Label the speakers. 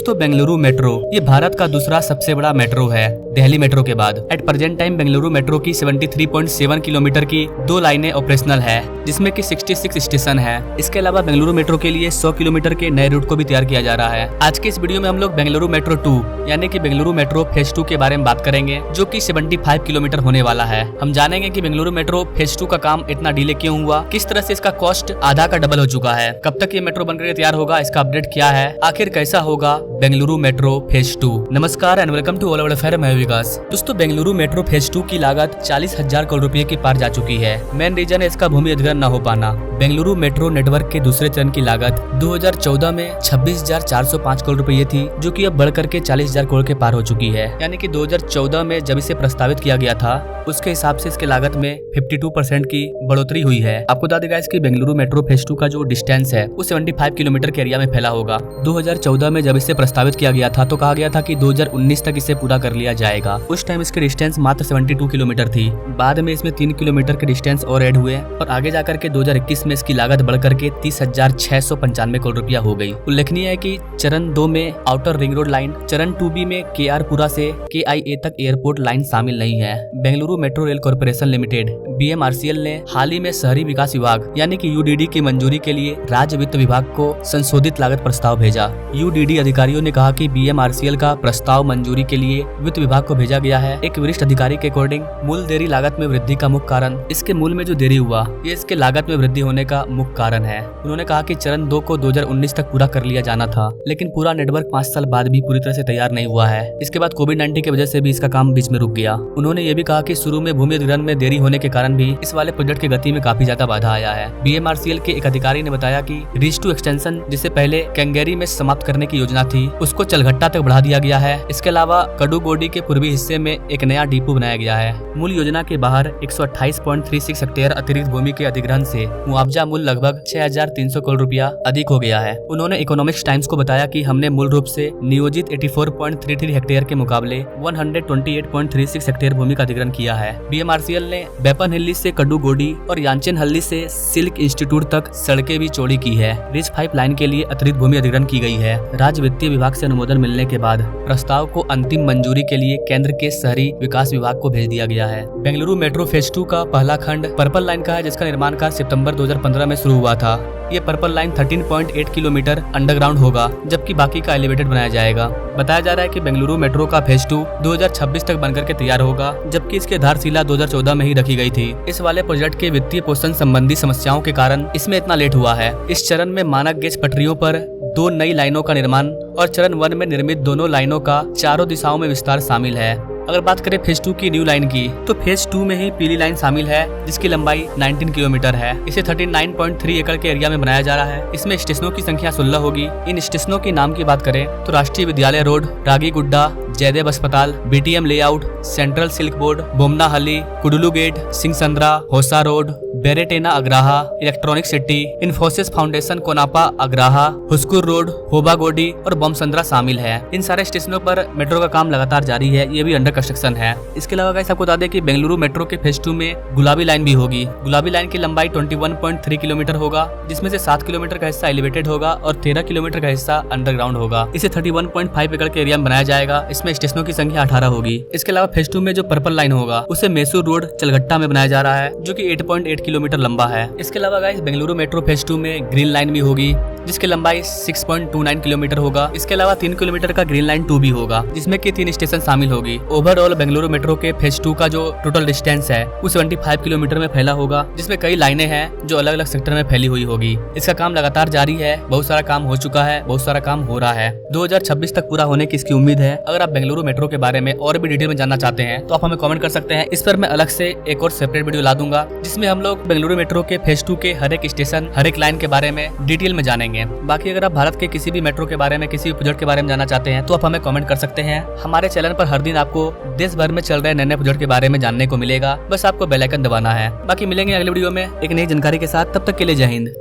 Speaker 1: दोस्तों बेंगलुरु मेट्रो ये भारत का दूसरा सबसे बड़ा मेट्रो है दिल्ली मेट्रो के बाद। At present time Bengaluru metro की 73.7 किलोमीटर की 2 लाइनें ऑपरेशनल है, जिसमें कि 66 स्टेशन है। इसके अलावा बेंगलुरु मेट्रो के लिए 100 किलोमीटर के नए रूट को भी तैयार किया जा रहा है। आज के इस वीडियो में हम लोग बेंगलुरु मेट्रो 2 यानी कि बेंगलुरु मेट्रो फेज 2 के बारे में बात करेंगे, जो कि 75 किलोमीटर होने वाला है। हम जानेंगे कि बेंगलुरु मेट्रो फेज 2 का काम इतना डिले क्यों हुआ, किस तरह से इसका कॉस्ट आधा का डबल हो चुका है, कब तक ये मेट्रो बनकर तैयार होगा, इसका अपडेट क्या है, आखिर कैसा होगा बेंगलुरु मेट्रो फेज 2। नमस्कार and welcome to all over affair, मैं विकास। दोस्तों बेंगलुरु मेट्रो फेज 2 की लागत 40,000 करोड़ रुपए के पार जा चुकी है। मेन रीजन है इसका भूमि अधिग्रहण न हो पाना। बेंगलुरु मेट्रो नेटवर्क के दूसरे चरण की लागत 2014 में 26,405 करोड़ रुपए थी, जो कि अब बढ़कर के 40,000 करोड़ के पार हो चुकी है। यानी कि 2014 में जब इसे प्रस्तावित किया गया था उसके हिसाब से इसके लागत में 52% की बढ़ोतरी हुई है। आपको बता देगा इसकी बेंगलुरु मेट्रो फेज 2 का जो डिस्टेंस है वो 75 किलोमीटर के एरिया में फैला होगा। 2014 में जब इसे प्रस्तावित किया गया था तो कहा गया था कि 2019 तक इसे पूरा कर लिया जाएगा। उस टाइम इसकी डिस्टेंस मात्र 72 किलोमीटर थी। बाद में इसमें 3 किलोमीटर के डिस्टेंस और ऐड हुए और आगे जाकर के 2021 में इसकी लागत बढ़कर के 30,695 करोड़ रुपया हो गई। उल्लेखनीय है कि चरण 2 में आउटर रिंग रोड लाइन, चरण 2B में KR-पुरा से KIA तक एयरपोर्ट लाइन शामिल नहीं है। Bengaluru metro rail corporation limited BMRCL ने हाल ही में शहरी विकास विभाग यानी कि UDD की मंजूरी के लिए राज्य वित्त विभाग को संशोधित लागत प्रस्ताव भेजा। UDD अधिकारियों ने कहा कि BMRCL का प्रस्ताव मंजूरी के लिए वित्त विभाग को भेजा गया है। एक वरिष्ठ अधिकारी के अकॉर्डिंग मूल देरी लागत में वृद्धि का मुख्य कारण, इसके मूल में जो देरी हुआ ये इसके लागत में वृद्धि होने का मुख्य कारण है। उन्होंने कहा कि चरण 2 को 2019 तक पूरा कर लिया जाना था, लेकिन पूरा नेटवर्क 5 साल बाद भी पूरी तरह से तैयार नहीं हुआ है। इसके बाद कोविड-19 की वजह से भी इसका काम बीच में रुक गया। उन्होंने ये भी कहा कि शुरू में भूमि अधिग्रहण में देरी होने के कारण भी इस वाले प्रोजेक्ट की गति में काफी ज्यादा बाधा आया है। BMRCL के एक अधिकारी ने बताया कि रीच टू एक्सटेंशन, जिसे पहले कैंगेरी में समाप्त करने की योजना थी, उसको चलघट्टा तक बढ़ा दिया गया है। इसके अलावा कडुगोडी के पूर्वी हिस्से में एक नया डिपो बनाया गया है। मूल योजना के बाहर 128.36 हेक्टेयर अतिरिक्त भूमि के अधिग्रहण से मुआवजा मूल्य लगभग 6,300 करोड़ रुपया अधिक हो गया है। उन्होंने इकोनॉमिक्स टाइम्स को बताया कि हमने मूल रूप से नियोजित 84.33 हेक्टेयर के मुकाबले 128.36 हेक्टेयर भूमि का अधिग्रहण किया है। BMRCL ने बेपनहिल्ली से कड्डूगोडी और यांचेनहल्ली से सिल्क इंस्टीट्यूट तक सड़कें भी चौड़ी की है। रिच पाइप लाइन के लिए अतिरिक्त भूमि अधिग्रहण की गई है। राज्य वित्तीय विभाग से अनुमोदन मिलने के बाद प्रस्ताव को अंतिम मंजूरी के लिए केंद्र के शहरी विकास विभाग को भेज दिया गया है। बेंगलुरु मेट्रो फेज 2 का पहला खंड पर्पल लाइन का है, जिसका निर्माण कार्य सितंबर 2015 में शुरू हुआ था। ये पर्पल लाइन 13.8 किलोमीटर अंडरग्राउंड होगा, जबकि बाकी का एलिवेटेड बनाया जाएगा। बताया जा रहा है कि बेंगलुरु मेट्रो का फेज 2 2026 तक बनकर के तैयार होगा, जबकि इसकी आधारशिला 2014 में ही रखी गई थी। इस वाले प्रोजेक्ट के वित्तीय पोषण संबंधी समस्याओं के कारण इसमें इतना लेट हुआ है। इस चरण में मानक गेज पटरियों पर 2 नई लाइनों का निर्माण और चरण 1 में निर्मित दोनों लाइनों का चारों दिशाओं में विस्तार शामिल है। अगर बात करें फेज 2 की न्यू लाइन की, तो फेज 2 में ही पीली लाइन शामिल है, जिसकी लंबाई 19 किलोमीटर है। इसे 39.3 एकड़ के एरिया में बनाया जा रहा है। इसमें स्टेशनों की संख्या 16 होगी। इन स्टेशनों के नाम की बात करें तो राष्ट्रीय विद्यालय रोड, रागीगुड्डा, जयदेव अस्पताल, BTM layout, central silk board, Bommanahalli, Kudlu gate, Singasandra, Hosa road, Beratena Agrahara, electronic city, Infosys foundation Konappana Agrahara, Huskur road, Hebbagodi और बोमसंद्रा शामिल है। इन सारे स्टेशनों पर मेट्रो का काम लगातार जारी है, ये भी अंडर कंस्ट्रक्शन है। इसके अलावा गाइस आपको बता दें कि बेंगलुरु मेट्रो के फेज 2 में गुलाबी लाइन भी होगी। गुलाबी लाइन की लंबाई 21.3 किलोमीटर होगा, जिसमें से 7 किलोमीटर का हिस्सा एलिवेटेड होगा और 13 किलोमीटर का हिस्सा अंडरग्राउंड होगा। इसे 31.5 एकड़ के एरिया में बनाया जाएगा। इसमें स्टेशनों की संख्या 18 होगी। इसके अलावा फेज 2 में जो पर्पल लाइन होगा उसे मैसूर रोड चलघट्टा में बनाया जा रहा है, जो कि 8.8 किलोमीटर लंबा है। इसके अलावा गाइस बेंगलुरु मेट्रो फेज 2 में ग्रीन लाइन भी होगी, जिसकी लंबाई 6.29 किलोमीटर होगा। इसके अलावा 3 किलोमीटर का ग्रीन लाइन 2 भी होगा, जिसमें कि 3 स्टेशन शामिल होगी। ओवरऑल बेंगलुरु मेट्रो के फेज 2 का जो टोटल डिस्टेंस है वो 75 किलोमीटर में फैला होगा, जिसमें कई लाइनें हैं जो अलग अलग सेक्टर में फैली हुई होगी। इसका काम लगातार जारी है, बहुत सारा काम हो चुका है, बहुत सारा काम हो रहा है। 2026 तक पूरा होने की इसकी उम्मीद है। अगर आप बेंगलुरु मेट्रो के बारे में और भी डिटेल में जानना चाहते हैं तो आप हमें कमेंट कर सकते हैं। इस पर मैं अलग से एक और सेपरेट वीडियो ला दूंगा, जिसमें हम लोग बेंगलुरु मेट्रो के फेज 2 के हर एक स्टेशन, हर एक लाइन के बारे में डिटेल में जानेंगे। बाकी अगर आप भारत के किसी भी मेट्रो के बारे में, किसी भी प्रोजेक्ट के बारे में जानना चाहते हैं तो आप हमें कमेंट कर सकते हैं। हमारे चैनल पर हर दिन आपको देश भर में चल रहे नए नए प्रोजेक्ट के बारे में जानने को मिलेगा। बस आपको बेल आइकन दबाना है। बाकी मिलेंगे अगले वीडियो में एक नई जानकारी के साथ। तब तक के लिए जय हिंद।